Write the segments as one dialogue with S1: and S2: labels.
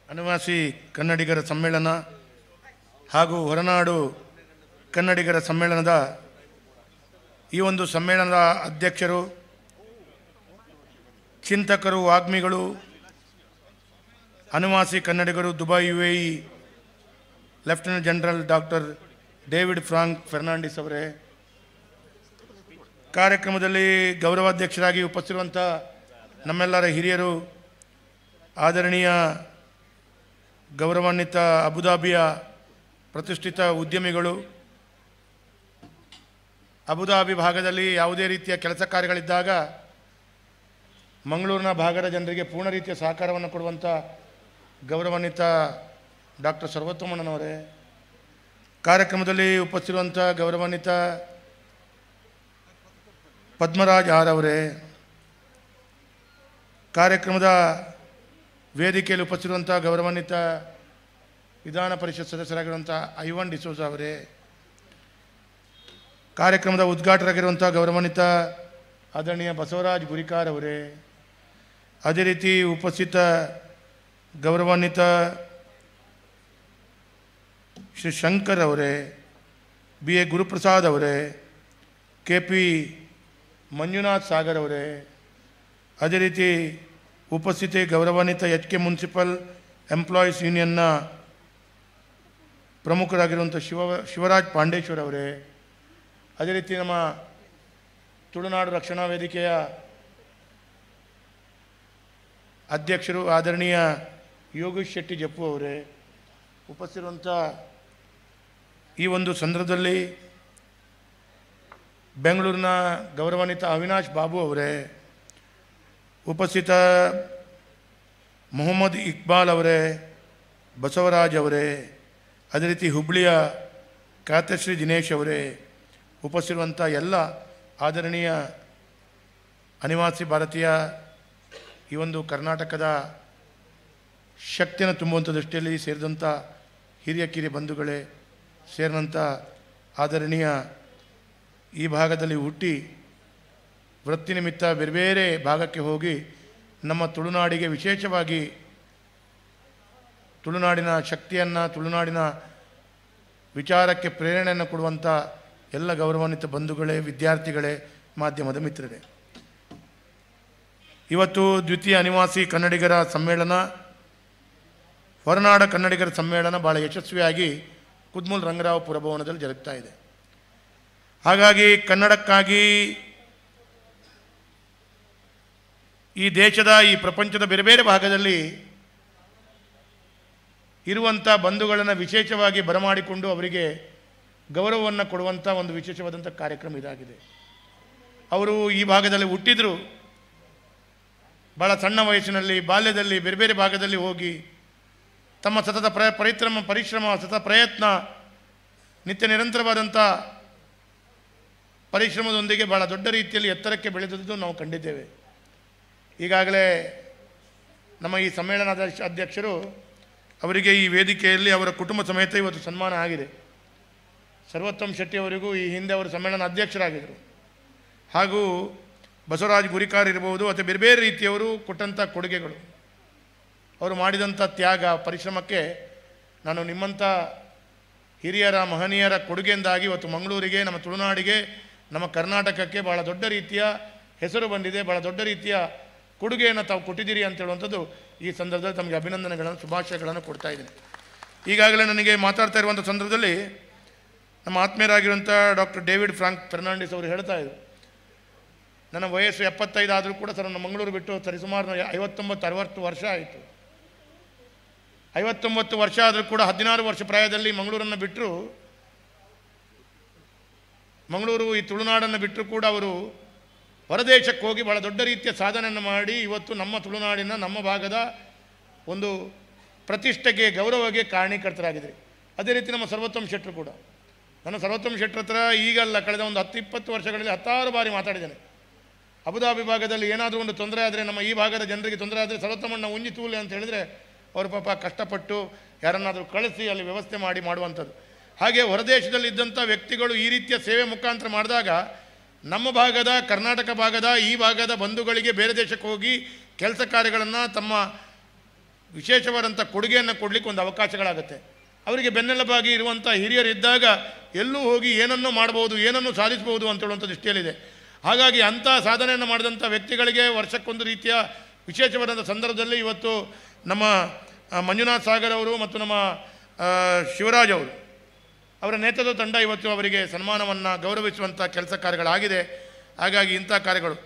S1: ಅನಿವಾಸಿ ಕನ್ನಡಿಗರ ಸಮ್ಮೇಳನ ಹಾಗೂ ಹೊರನಾಡು ಕನ್ನಡಿಗರ ಸಮ್ಮೇಳನದ ಈ ಒಂದು ಸಮ್ಮೇಳನದ ಅಧ್ಯಕ್ಷರು, ಚಿಂತಕರು, ವಾಗ್ಮಿಗಳು, ಅನಿವಾಸಿ ಕನ್ನಡಿಗರು, Dubai UAE lieutenant general doctor David Frank Fernandes ಅವರೇ, ಕಾರ್ಯಕ್ರಮದಲ್ಲಿ ಗೌರವಾಧ್ಯಕ್ಷರಾಗಿ ಉಪಸ್ಥಿತಿರುವಂಥ ನಮ್ಮೆಲ್ಲರ ಹಿರಿಯರು, ಆದರಣೀಯ ಗೌರವಾನ್ವಿತ ಅಬುದಾಬಿಯ ಪ್ರತಿಷ್ಠಿತ ಉದ್ಯಮಿಗಳು, ಅಬುದಾಬಿ ಭಾಗದಲ್ಲಿ ಯಾವುದೇ ರೀತಿಯ ಕೆಲಸ ಕಾರ್ಯಗಳಿದ್ದಾಗ ಮಂಗಳೂರಿನ ಭಾಗದ ಜನರಿಗೆ ಪೂರ್ಣ ರೀತಿಯ ಸಹಕಾರವನ್ನು ಕೊಡುವಂಥ ಗೌರವಾನ್ವಿತ ಡಾಕ್ಟರ್ ಸರ್ವೋತ್ತಮಣ್ಣನವರೇ, ಕಾರ್ಯಕ್ರಮದಲ್ಲಿ ಉಪಸ್ಥಿತಿರುವಂಥ ಗೌರವಾನ್ವಿತ ಪದ್ಮರಾಜ್ ಆರ್ ಅವರೇ, ಕಾರ್ಯಕ್ರಮದ ವೇದಿಕೆಯಲ್ಲಿ ಉಪಸ್ಥಿತಿರುವಂಥ ಗೌರವಾನ್ವಿತ ವಿಧಾನ ಪರಿಷತ್ ಸದಸ್ಯರಾಗಿರುವಂಥ ಐವನ್ ಡಿಸೋಜ ಅವರೇ, ಕಾರ್ಯಕ್ರಮದ ಉದ್ಘಾಟಕರಾಗಿರುವಂಥ ಗೌರವಾನ್ವಿತ ಆದರಣೀಯ ಬಸವರಾಜ್ ಗುರಿಕಾರ್ ಅವರೇ, ಅದೇ ರೀತಿ ಉಪಸ್ಥಿತ ಗೌರವಾನ್ವಿತ ಶ್ರೀ ಶಂಕರ್ ಅವರೇ, BA ಗುರುಪ್ರಸಾದ್ ಅವರೇ, KP ಮಂಜುನಾಥ್ ಸಾಗರ್ ಅವರೇ, ಅದೇ ರೀತಿ ಉಪಸ್ಥಿತಿ ಗೌರವಾನ್ವಿತ HK ಮುನ್ಸಿಪಲ್ ಎಂಪ್ಲಾಯೀಸ್ ಯೂನಿಯನ್ನ ಪ್ರಮುಖರಾಗಿರುವಂಥ ಶಿವರಾಜ್ ಪಾಂಡೇಶ್ವರ್ ಅವರೇ, ಅದೇ ರೀತಿ ನಮ್ಮ ತುಳುನಾಡು ರಕ್ಷಣಾ ವೇದಿಕೆಯ ಅಧ್ಯಕ್ಷರು ಆದರಣೀಯ ಯೋಗೇಶ್ ಶೆಟ್ಟಿ ಜಪ್ಪು ಅವರೇ, ಉಪಸ್ಥಿತಿರುವಂಥ ಈ ಒಂದು ಸಂದರ್ಭದಲ್ಲಿ ಬೆಂಗಳೂರಿನ ಗೌರವಾನ್ವಿತ ಅವಿನಾಶ್ ಬಾಬು ಅವರೇ, ಉಪಸ್ಥಿತ ಮೊಹಮ್ಮದ್ ಇಕ್ಬಾಲ್ ಅವರೇ, ಬಸವರಾಜ್ ಅವರೇ, ಅದೇ ರೀತಿ ಹುಬ್ಬಳ್ಳಿಯ ಖಾತಶ್ರೀ ದಿನೇಶ್ ಅವರೇ, ಉಪಸ್ಥಿತಿರುವಂಥ ಎಲ್ಲ ಆದರಣೀಯ ಅನಿವಾಸಿ ಭಾರತೀಯ ಈ ಒಂದು ಕರ್ನಾಟಕದ ಶಕ್ತಿಯನ್ನು ತುಂಬುವಂಥ ದೃಷ್ಟಿಯಲ್ಲಿ ಸೇರಿದಂಥ ಹಿರಿಯ ಕಿರಿಯ ಬಂಧುಗಳೇ, ಸೇರಿದಂಥ ಆದರಣೀಯ ಈ ಭಾಗದಲ್ಲಿ ಹುಟ್ಟಿ ವೃತ್ತಿ ನಿಮಿತ್ತ ಬೇರೆ ಬೇರೆ ಭಾಗಕ್ಕೆ ಹೋಗಿ ನಮ್ಮ ತುಳುನಾಡಿಗೆ ವಿಶೇಷವಾಗಿ ತುಳುನಾಡಿನ ಶಕ್ತಿಯನ್ನು, ತುಳುನಾಡಿನ ವಿಚಾರಕ್ಕೆ ಪ್ರೇರಣೆಯನ್ನು ಕೊಡುವಂಥ ಎಲ್ಲ ಗೌರವಾನ್ವಿತ ಬಂಧುಗಳೇ, ವಿದ್ಯಾರ್ಥಿಗಳೇ, ಮಾಧ್ಯಮದ ಮಿತ್ರರೇ, ಇವತ್ತು ದ್ವಿತೀಯ ಅನಿವಾಸಿ ಕನ್ನಡಿಗರ ಸಮ್ಮೇಳನ, ಹೊರನಾಡ ಕನ್ನಡಿಗರ ಸಮ್ಮೇಳನ ಭಾಳ ಯಶಸ್ವಿಯಾಗಿ ಕುದ್ಮೂಲ್ ರಂಗರಾವ್ ಪುರಭವನದಲ್ಲಿ ಜರುಗ್ತಾ ಇದೆ. ಹಾಗಾಗಿ ಕನ್ನಡಕ್ಕಾಗಿ ಈ ದೇಶದ, ಈ ಪ್ರಪಂಚದ ಬೇರೆ ಬೇರೆ ಭಾಗದಲ್ಲಿ ಇರುವಂಥ ಬಂಧುಗಳನ್ನು ವಿಶೇಷವಾಗಿ ಬರಮಾಡಿಕೊಂಡು ಅವರಿಗೆ ಗೌರವವನ್ನು ಕೊಡುವಂಥ ಒಂದು ವಿಶೇಷವಾದಂಥ ಕಾರ್ಯಕ್ರಮ ಇದಾಗಿದೆ. ಅವರು ಈ ಭಾಗದಲ್ಲಿ ಹುಟ್ಟಿದ್ರು, ಭಾಳ ಸಣ್ಣ ವಯಸ್ಸಿನಲ್ಲಿ ಬಾಲ್ಯದಲ್ಲಿ ಬೇರೆ ಬೇರೆ ಭಾಗದಲ್ಲಿ ಹೋಗಿ ತಮ್ಮ ಸತತ ಪರಿಶ್ರಮ ಸತತ ಪ್ರಯತ್ನ, ನಿತ್ಯ ನಿರಂತರವಾದಂಥ ಪರಿಶ್ರಮದೊಂದಿಗೆ ಭಾಳ ದೊಡ್ಡ ರೀತಿಯಲ್ಲಿ ಎತ್ತರಕ್ಕೆ ಬೆಳೆದದ್ದು ನಾವು ಕಂಡಿದ್ದೇವೆ. ಈಗಾಗಲೇ ನಮ್ಮ ಈ ಸಮ್ಮೇಳನದ ಅಧ್ಯಕ್ಷರು ಅವರಿಗೆ ಈ ವೇದಿಕೆಯಲ್ಲಿ ಅವರ ಕುಟುಂಬ ಸಮೇತ ಇವತ್ತು ಸನ್ಮಾನ ಆಗಿದೆ. ಸರ್ವೋತ್ತಮ್ ಶೆಟ್ಟಿ ಅವರಿಗೂ ಈ ಹಿಂದೆ ಅವರು ಸಮ್ಮೇಳನ ಅಧ್ಯಕ್ಷರಾಗಿದ್ದರು. ಹಾಗೂ ಬಸವರಾಜ್ ಗುರಿಕಾರ್ ಇರ್ಬೋದು, ಅಥವಾ ಬೇರೆ ಬೇರೆ ರೀತಿಯವರು ಕೊಟ್ಟಂಥ ಕೊಡುಗೆಗಳು, ಅವರು ಮಾಡಿದಂಥ ತ್ಯಾಗ, ಪರಿಶ್ರಮಕ್ಕೆ ನಾನು ನಿಮ್ಮಂಥ ಹಿರಿಯರ, ಮಹನೀಯರ ಕೊಡುಗೆಯಿಂದಾಗಿ ಇವತ್ತು ಮಂಗಳೂರಿಗೆ, ನಮ್ಮ ತುಳುನಾಡಿಗೆ, ನಮ್ಮ ಕರ್ನಾಟಕಕ್ಕೆ ಭಾಳ ದೊಡ್ಡ ರೀತಿಯ ಹೆಸರು ಬಂದಿದೆ, ಭಾಳ ದೊಡ್ಡ ರೀತಿಯ ಕೊಡುಗೆಯನ್ನು ತಾವು ಕೊಟ್ಟಿದ್ದೀರಿ ಅಂತ ಹೇಳುವಂಥದ್ದು ಈ ಸಂದರ್ಭದಲ್ಲಿ ತಮಗೆ ಅಭಿನಂದನೆಗಳನ್ನು, ಶುಭಾಶಯಗಳನ್ನು ಕೊಡ್ತಾ ಇದ್ದೀನಿ. ಈಗಾಗಲೇ ನನಗೆ ಮಾತಾಡ್ತಾ ಇರುವಂಥ ಸಂದರ್ಭದಲ್ಲಿ ನಮ್ಮ ಆತ್ಮೀಯರಾಗಿರುವಂಥ ಡಾಕ್ಟರ್ ಡೇವಿಡ್ ಫ್ರಾಂಕ್ ಫೆರ್ನಾಂಡಿಸ್ ಅವರು ಹೇಳ್ತಾ ಇದ್ರು, ನನ್ನ ವಯಸ್ಸು 75 ಆದರೂ ಕೂಡ ಸರ್ ನನ್ನ ಮಂಗಳೂರು ಬಿಟ್ಟು ಸರಿಸುಮಾರು 59-60 ವರ್ಷ ಆಯಿತು. 59 ವರ್ಷ ಆದರೂ ಕೂಡ 16 ವರ್ಷ ಪ್ರಾಯದಲ್ಲಿ ಮಂಗಳೂರನ್ನು ಬಿಟ್ಟರು, ಮಂಗಳೂರು ಈ ತುಳುನಾಡನ್ನು ಬಿಟ್ಟರು ಕೂಡ ಅವರು ಹೊರದೇಶಕ್ಕೆ ಹೋಗಿ ಭಾಳ ದೊಡ್ಡ ರೀತಿಯ ಸಾಧನೆಯನ್ನು ಮಾಡಿ ಇವತ್ತು ನಮ್ಮ ತುಳುನಾಡಿನ, ನಮ್ಮ ಭಾಗದ ಒಂದು ಪ್ರತಿಷ್ಠೆಗೆ, ಗೌರವಕ್ಕೆ ಕಾರಣೀಕರ್ತರಾಗಿದ್ದರು. ಅದೇ ರೀತಿ ನಮ್ಮ ಸರ್ವೋತ್ತಮ್ ಶೆಟ್ಟರು ಕೂಡ, ನಾನು ಸರ್ವೋತ್ತಮ್ ಶೆಟ್ಟರ ಹತ್ರ ಈಗಲ್ಲ, ಕಳೆದ ಒಂದು 10-20 ವರ್ಷಗಳಲ್ಲಿ 10 ಬಾರಿ ಮಾತಾಡಿದ್ದೇನೆ. ಅಬುದಾಬಿ ಭಾಗದಲ್ಲಿ ಏನಾದರೂ ಒಂದು ತೊಂದರೆ ಆದರೆ, ನಮ್ಮ ಈ ಭಾಗದ ಜನರಿಗೆ ತೊಂದರೆ ಆದರೆ ಸರ್ವೋತ್ತಮಣ್ಣ ಉಂಜಿ ತೂಲೆ ಅಂತ ಹೇಳಿದರೆ ಅವರು ಪಾಪ ಕಷ್ಟಪಟ್ಟು ಯಾರನ್ನಾದರೂ ಕಳಿಸಿ ಅಲ್ಲಿ ವ್ಯವಸ್ಥೆ ಮಾಡುವಂಥದ್ದು. ಹಾಗೆ ಹೊರದೇಶದಲ್ಲಿದ್ದಂಥ ವ್ಯಕ್ತಿಗಳು ಈ ರೀತಿಯ ಸೇವೆ ಮುಖಾಂತರ ಮಾಡಿದಾಗ ನಮ್ಮ ಭಾಗದ, ಕರ್ನಾಟಕ ಭಾಗದ, ಈ ಭಾಗದ ಬಂಧುಗಳಿಗೆ ಬೇರೆ ದೇಶಕ್ಕೆ ಹೋಗಿ ಕೆಲಸ ಕಾರ್ಯಗಳನ್ನು ತಮ್ಮ ವಿಶೇಷವಾದಂಥ ಕೊಡುಗೆಯನ್ನು ಕೊಡಲಿಕ್ಕೆ ಒಂದು ಅವಕಾಶಗಳಾಗುತ್ತೆ. ಅವರಿಗೆ ಬೆನ್ನೆಲುಬಾಗಿ ಇರುವಂಥ ಹಿರಿಯರಿದ್ದಾಗ ಎಲ್ಲೂ ಹೋಗಿ ಏನನ್ನೂ ಮಾಡ್ಬೋದು, ಏನನ್ನೂ ಸಾಧಿಸ್ಬೋದು ಅಂತೇಳುವಂಥ ದೃಷ್ಟಿಯಲ್ಲಿದೆ. ಹಾಗಾಗಿ ಅಂಥ ಸಾಧನೆಯನ್ನು ಮಾಡಿದಂಥ ವ್ಯಕ್ತಿಗಳಿಗೆ ವರ್ಷಕ್ಕೊಂದು ರೀತಿಯ ವಿಶೇಷವಾದಂಥ ಸಂದರ್ಭದಲ್ಲಿ ಇವತ್ತು ನಮ್ಮ ಮಂಜುನಾಥ್ ಸಾಗರ್ ಅವರು ಮತ್ತು ನಮ್ಮ ಶಿವರಾಜ್ ಅವರು ಅವರ ನೇತೃತ್ವದ ತಂಡ ಇವತ್ತು ಅವರಿಗೆ ಸನ್ಮಾನವನ್ನು ಗೌರವಿಸುವಂಥ ಕೆಲಸ ಕಾರ್ಯಗಳಾಗಿದೆ. ಹಾಗಾಗಿ ಇಂಥ ಕಾರ್ಯಗಳು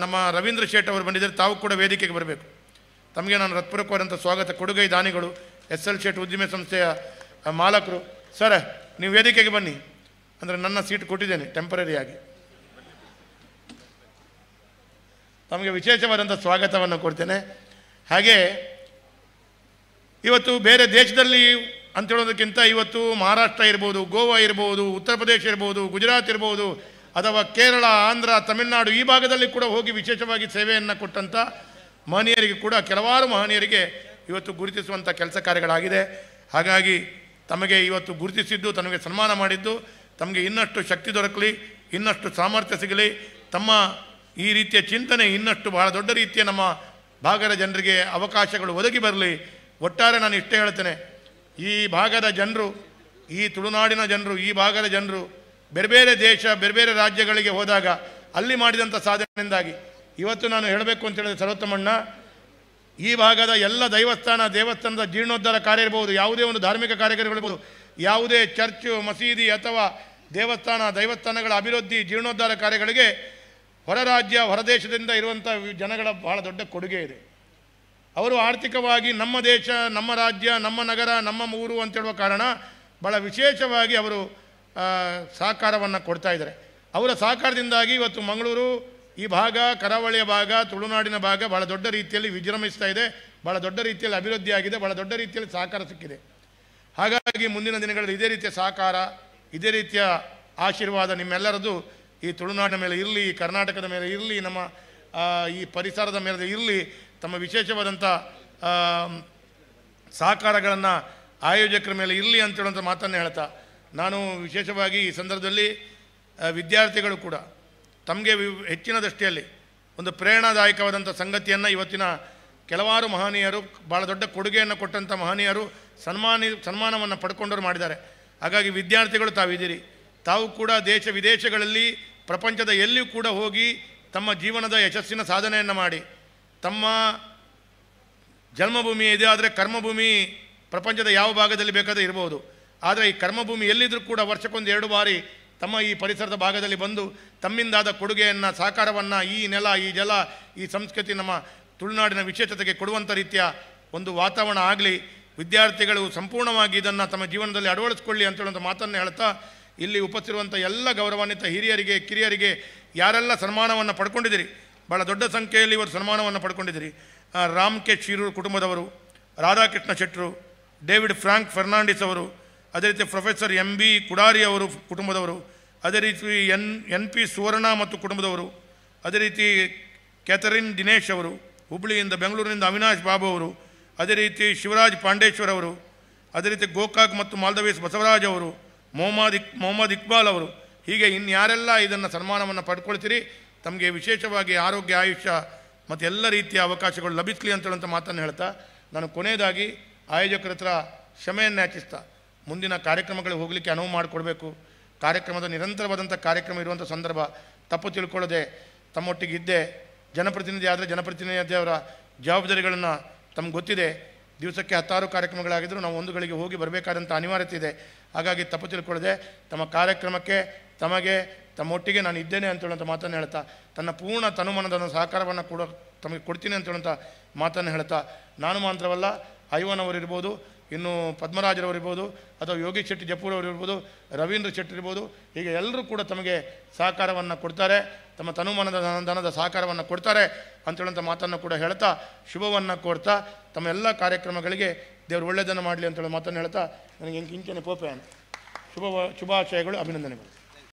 S1: ನಮ್ಮ ರವೀಂದ್ರ ಶೇಟ್ ಅವರು ಬಂದಿದ್ದರೆ ತಾವು ಕೂಡ ವೇದಿಕೆಗೆ ಬರಬೇಕು. ತಮಗೆ ನಾನು ಹೃತ್ಪೂರ್ವಕವಾದಂಥ ಸ್ವಾಗತ. ಕೊಡುಗೈ ದಾನಿಗಳು SL ಶೇಟ್ ಉದ್ದಿಮೆ ಸಂಸ್ಥೆಯ ಮಾಲಕರು. ಸರ್, ನೀವು ವೇದಿಕೆಗೆ ಬನ್ನಿ. ಅಂದರೆ ನನ್ನ ಸೀಟ್ ಕೊಟ್ಟಿದ್ದೇನೆ ಟೆಂಪರರಿಯಾಗಿ. ತಮಗೆ ವಿಶೇಷವಾದಂಥ ಸ್ವಾಗತವನ್ನು ಕೊಡ್ತೇನೆ. ಹಾಗೆ ಇವತ್ತು ಬೇರೆ ದೇಶದಲ್ಲಿ ಅಂತೇಳೋದಕ್ಕಿಂತ ಇವತ್ತು ಮಹಾರಾಷ್ಟ್ರ ಇರ್ಬೋದು, ಗೋವಾ ಇರ್ಬೋದು, ಉತ್ತರ ಪ್ರದೇಶ ಇರ್ಬೋದು, ಗುಜರಾತ್ ಇರ್ಬೋದು, ಅಥವಾ ಕೇರಳ, ಆಂಧ್ರ, ತಮಿಳುನಾಡು ಈ ಭಾಗದಲ್ಲಿ ಕೂಡ ಹೋಗಿ ವಿಶೇಷವಾಗಿ ಸೇವೆಯನ್ನು ಕೊಟ್ಟಂಥ ಮಹನೀಯರಿಗೆ ಕೂಡ ಕೆಲವಾರು ಮಹನೀಯರಿಗೆ ಇವತ್ತು ಗುರುತಿಸುವಂಥ ಕೆಲಸ ಕಾರ್ಯಗಳಾಗಿದೆ. ಹಾಗಾಗಿ ತಮಗೆ ಇವತ್ತು ಗುರುತಿಸಿದ್ದು, ತಮಗೆ ಸನ್ಮಾನ ಮಾಡಿದ್ದು, ತಮಗೆ ಇನ್ನಷ್ಟು ಶಕ್ತಿ ದೊರಕಲಿ, ಇನ್ನಷ್ಟು ಸಾಮರ್ಥ್ಯ ಸಿಗಲಿ, ತಮ್ಮ ಈ ರೀತಿಯ ಚಿಂತನೆ ಇನ್ನಷ್ಟು ಬಹಳ ದೊಡ್ಡ ರೀತಿಯ ನಮ್ಮ ಭಾಗದ ಜನರಿಗೆ ಅವಕಾಶಗಳು ಒದಗಿ ಬರಲಿ. ಒಟ್ಟಾರೆ ನಾನು ಇಷ್ಟೇ ಹೇಳ್ತೇನೆ, ಈ ಭಾಗದ ಜನರು, ಈ ತುಳುನಾಡಿನ ಜನರು, ಈ ಭಾಗದ ಜನರು ಬೇರೆ ಬೇರೆ ದೇಶ, ಬೇರೆ ಬೇರೆ ರಾಜ್ಯಗಳಿಗೆ ಹೋದಾಗ ಅಲ್ಲಿ ಮಾಡಿದಂಥ ಸಾಧನೆಯಿಂದಾಗಿ ಇವತ್ತು ನಾನು ಹೇಳಬೇಕು ಅಂತ ಹೇಳಿದ್ರೆ ಸರ್ವೋತ್ತಮಣ್ಣ, ಈ ಭಾಗದ ಎಲ್ಲ ದೇವಸ್ಥಾನದ ಜೀರ್ಣೋದ್ಧಾರ ಕಾರ್ಯ ಇರ್ಬೋದು, ಯಾವುದೇ ಒಂದು ಧಾರ್ಮಿಕ ಕಾರ್ಯಗಳಿರ್ಬೋದು, ಯಾವುದೇ ಚರ್ಚು, ಮಸೀದಿ ಅಥವಾ ದೈವಸ್ಥಾನಗಳ ಅಭಿವೃದ್ಧಿ, ಜೀರ್ಣೋದ್ಧಾರ ಕಾರ್ಯಗಳಿಗೆ ಹೊರ ರಾಜ್ಯ, ಹೊರದೇಶದಿಂದ ಇರುವಂಥ ಜನಗಳ ಬಹಳ ದೊಡ್ಡ ಕೊಡುಗೆ ಇದೆ. ಅವರು ಆರ್ಥಿಕವಾಗಿ ನಮ್ಮ ದೇಶ, ನಮ್ಮ ರಾಜ್ಯ, ನಮ್ಮ ನಗರ, ನಮ್ಮ ಊರು ಅಂತೇಳುವ ಕಾರಣ ಭಾಳ ವಿಶೇಷವಾಗಿ ಅವರು ಸಹಕಾರವನ್ನು ಕೊಡ್ತಾ ಇದ್ದಾರೆ. ಅವರ ಸಹಕಾರದಿಂದಾಗಿ ಇವತ್ತು ಮಂಗಳೂರು ಈ ಭಾಗ, ಕರಾವಳಿಯ ಭಾಗ, ತುಳುನಾಡಿನ ಭಾಗ ಭಾಳ ದೊಡ್ಡ ರೀತಿಯಲ್ಲಿ ವಿಜೃಂಭಿಸ್ತಾ ಇದೆ, ಭಾಳ ದೊಡ್ಡ ರೀತಿಯಲ್ಲಿ ಅಭಿವೃದ್ಧಿಯಾಗಿದೆ, ಭಾಳ ದೊಡ್ಡ ರೀತಿಯಲ್ಲಿ ಸಹಕಾರ ಸಿಕ್ಕಿದೆ. ಹಾಗಾಗಿ ಮುಂದಿನ ದಿನಗಳಲ್ಲಿ ಇದೇ ರೀತಿಯ ಸಹಕಾರ, ಇದೇ ರೀತಿಯ ಆಶೀರ್ವಾದ ನಿಮ್ಮೆಲ್ಲರದು ಈ ತುಳುನಾಡಿನ ಮೇಲೆ ಇರಲಿ, ಕರ್ನಾಟಕದ ಮೇಲೆ ಇರಲಿ, ನಮ್ಮ ಈ ಪರಿಸರದ ಮೇಲೆ ಇರಲಿ. ತಮ್ಮ ವಿಶೇಷವಾದಂಥ ಸಹಕಾರಗಳನ್ನು ಆಯೋಜಕರ ಮೇಲೆ ಇರಲಿ ಅಂತೇಳುವಂಥ ಮಾತನ್ನು ಹೇಳ್ತಾ, ನಾನು ವಿಶೇಷವಾಗಿ ಈ ಸಂದರ್ಭದಲ್ಲಿ ವಿದ್ಯಾರ್ಥಿಗಳು ಕೂಡ ತಮಗೆ ಹೆಚ್ಚಿನ ದೃಷ್ಟಿಯಲ್ಲಿ ಒಂದು ಪ್ರೇರಣಾದಾಯಕವಾದಂಥ ಸಂಗತಿಯನ್ನು ಇವತ್ತಿನ ಕೆಲವಾರು ಮಹನೀಯರು, ಭಾಳ ದೊಡ್ಡ ಕೊಡುಗೆಯನ್ನು ಕೊಟ್ಟಂಥ ಮಹನೀಯರು ಸನ್ಮಾನವನ್ನು ಪಡ್ಕೊಂಡವರು ಮಾಡಿದ್ದಾರೆ. ಹಾಗಾಗಿ ವಿದ್ಯಾರ್ಥಿಗಳು ತಾವಿದ್ದೀರಿ, ತಾವು ಕೂಡ ದೇಶ ವಿದೇಶಗಳಲ್ಲಿ ಪ್ರಪಂಚದ ಎಲ್ಲಿಯೂ ಕೂಡ ಹೋಗಿ ತಮ್ಮ ಜೀವನದ ಯಶಸ್ಸಿನ ಸಾಧನೆಯನ್ನು ಮಾಡಿ, ತಮ್ಮ ಜನ್ಮಭೂಮಿ ಇದೆ, ಆದರೆ ಕರ್ಮಭೂಮಿ ಪ್ರಪಂಚದ ಯಾವ ಭಾಗದಲ್ಲಿ ಬೇಕಾದರೂ ಇರ್ಬೋದು. ಆದರೆ ಈ ಕರ್ಮಭೂಮಿ ಎಲ್ಲಿದ್ದರೂ ಕೂಡ ವರ್ಷಕ್ಕೊಂದು 2 ಬಾರಿ ತಮ್ಮ ಈ ಪರಿಸರದ ಭಾಗದಲ್ಲಿ ಬಂದು ತಮ್ಮಿಂದಾದ ಕೊಡುಗೆಯನ್ನು, ಸಹಕಾರವನ್ನು ಈ ನೆಲ, ಈ ಜಲ, ಈ ಸಂಸ್ಕೃತಿ, ನಮ್ಮ ತುಳುನಾಡಿನ ವಿಶೇಷತೆಗೆ ಕೊಡುವಂಥ ರೀತಿಯ ಒಂದು ವಾತಾವರಣ ಆಗಲಿ. ವಿದ್ಯಾರ್ಥಿಗಳು ಸಂಪೂರ್ಣವಾಗಿ ಇದನ್ನು ತಮ್ಮ ಜೀವನದಲ್ಲಿ ಅಳವಡಿಸ್ಕೊಳ್ಳಿ ಅಂತೇಳುವಂಥ ಮಾತನ್ನು ಹೇಳ್ತಾ, ಇಲ್ಲಿ ಉಪಸ್ಥಿರುವಂಥ ಎಲ್ಲ ಗೌರವಾನ್ವಿತ ಹಿರಿಯರಿಗೆ, ಕಿರಿಯರಿಗೆ ಯಾರೆಲ್ಲ ಸನ್ಮಾನವನ್ನು ಪಡ್ಕೊಂಡಿದ್ದೀರಿ, ಭಾಳ ದೊಡ್ಡ ಸಂಖ್ಯೆಯಲ್ಲಿ ಇವರು ಸನ್ಮಾನವನ್ನು ಪಡ್ಕೊಂಡಿದ್ದೀರಿ. ರಾಮ್ ಕೆ ಶಿರೂರ್ ಕುಟುಂಬದವರು, ರಾಧಾಕೃಷ್ಣ ಶೆಟ್ಟರು, ಡೇವಿಡ್ ಫ್ರಾಂಕ್ ಫರ್ನಾಂಡಿಸ್ ಅವರು, ಅದೇ ರೀತಿ ಪ್ರೊಫೆಸರ್ MB ಕುಡಾರಿ ಅವರು ಕುಟುಂಬದವರು, ಅದೇ ರೀತಿ NP ಸುವರ್ಣ ಮತ್ತು ಕುಟುಂಬದವರು, ಅದೇ ರೀತಿ ಕ್ಯಾಥರಿನ್ ದಿನೇಶ್ ಅವರು, ಹುಬ್ಬಳ್ಳಿಯಿಂದ ಬೆಂಗಳೂರಿನಿಂದ ಅವಿನಾಶ್ ಬಾಬು ಅವರು, ಅದೇ ರೀತಿ ಶಿವರಾಜ್ ಪಾಂಡೇಶ್ವರ್ ಅವರು, ಅದೇ ರೀತಿ ಗೋಕಾಕ್ ಮತ್ತು ಮಾಲ್ದವೇಸ್ ಬಸವರಾಜ್ ಅವರು, ಮೊಹಮ್ಮದ್ ಇಕ್ಬಾಲ್ ಅವರು, ಹೀಗೆ ಇನ್ಯಾರೆಲ್ಲ ಇದನ್ನು ಸನ್ಮಾನವನ್ನು ಪಡ್ಕೊಳ್ತೀರಿ, ತಮಗೆ ವಿಶೇಷವಾಗಿ ಆರೋಗ್ಯ, ಆಯುಷ್ಯ ಮತ್ತು ಎಲ್ಲ ರೀತಿಯ ಅವಕಾಶಗಳು ಲಭಿಸಲಿ ಅಂತೇಳುವಂಥ ಮಾತನ್ನು ಹೇಳ್ತಾ, ನಾನು ಕೊನೆಯದಾಗಿ ಆಯೋಜಕರ ಹತ್ರ ಕ್ಷಮೆಯನ್ನು ಯಾಚಿಸ್ತಾ ಮುಂದಿನ ಕಾರ್ಯಕ್ರಮಗಳಿಗೆ ಹೋಗಲಿಕ್ಕೆ ಅನುವು ಮಾಡಿಕೊಡ್ಬೇಕು. ಕಾರ್ಯಕ್ರಮದ ನಿರಂತರವಾದಂಥ ಕಾರ್ಯಕ್ರಮ ಇರುವಂಥ ಸಂದರ್ಭ ತಪ್ಪು ತಿಳ್ಕೊಳ್ಳದೆ ತಮ್ಮೊಟ್ಟಿಗೆ ಇದ್ದೆ. ಜನಪ್ರತಿನಿಧಿ ಆದರೆ ಜನಪ್ರತಿನಿಧಿಯವರ ಜವಾಬ್ದಾರಿಗಳನ್ನು ತಮ್ಗೆ ಗೊತ್ತಿದೆ. ದಿವಸಕ್ಕೆ 10 ಕಾರ್ಯಕ್ರಮಗಳಾಗಿದ್ದರೂ ನಾವು 1 ಗಳಿಗೆ ಹೋಗಿ ಬರಬೇಕಾದಂಥ ಅನಿವಾರ್ಯತೆ ಇದೆ. ಹಾಗಾಗಿ ತಪ್ಪು ತಿಳ್ಕೊಳ್ಳದೆ ತಮ್ಮ ಕಾರ್ಯಕ್ರಮಕ್ಕೆ ತಮ್ಮೊಟ್ಟಿಗೆ ನಾನು ಇದ್ದೇನೆ ಅಂತೇಳುವಂಥ ಮಾತನ್ನು ಹೇಳ್ತಾ, ತನ್ನ ಪೂರ್ಣ ತನುಮನದ ಸಹಕಾರವನ್ನು ಕೂಡ ತಮಗೆ ಕೊಡ್ತೀನಿ ಅಂತೇಳುವಂಥ ಮಾತನ್ನು ಹೇಳ್ತಾ, ನಾನು ಮಾತ್ರವಲ್ಲ, ಐವನವರಿರ್ಬೋದು, ಇನ್ನು ಪದ್ಮರಾಜರವರಿರ್ಬೋದು, ಅಥವಾ ಯೋಗಿ ಶೆಟ್ಟಿ ಜಪ್ಪೂರವರು ಇರ್ಬೋದು, ರವೀಂದ್ರ ಶೆಟ್ಟಿ ಇರ್ಬೋದು, ಹೀಗೆ ಎಲ್ಲರೂ ಕೂಡ ತಮಗೆ ಸಹಕಾರವನ್ನು ಕೊಡ್ತಾರೆ, ತಮ್ಮ ತನುಮನದ ಸಹಕಾರವನ್ನು ಕೊಡ್ತಾರೆ ಅಂತೇಳುವಂಥ ಮಾತನ್ನು ಕೂಡ ಹೇಳ್ತಾ, ಶುಭವನ್ನು ಕೋರ್ತಾ, ತಮ್ಮ ಎಲ್ಲ ಕಾರ್ಯಕ್ರಮಗಳಿಗೆ ದೇವರು ಒಳ್ಳೆಯದನ್ನು ಮಾಡಲಿ ಅಂತೇಳಿ ಮಾತನ್ನು ಹೇಳ್ತಾ, ನನಗೆ ಕಿಂಚನೆ ಪೋಪೆ ಅಂತ ಶುಭಾಶಯಗಳು, ಅಭಿನಂದನೆಗಳು.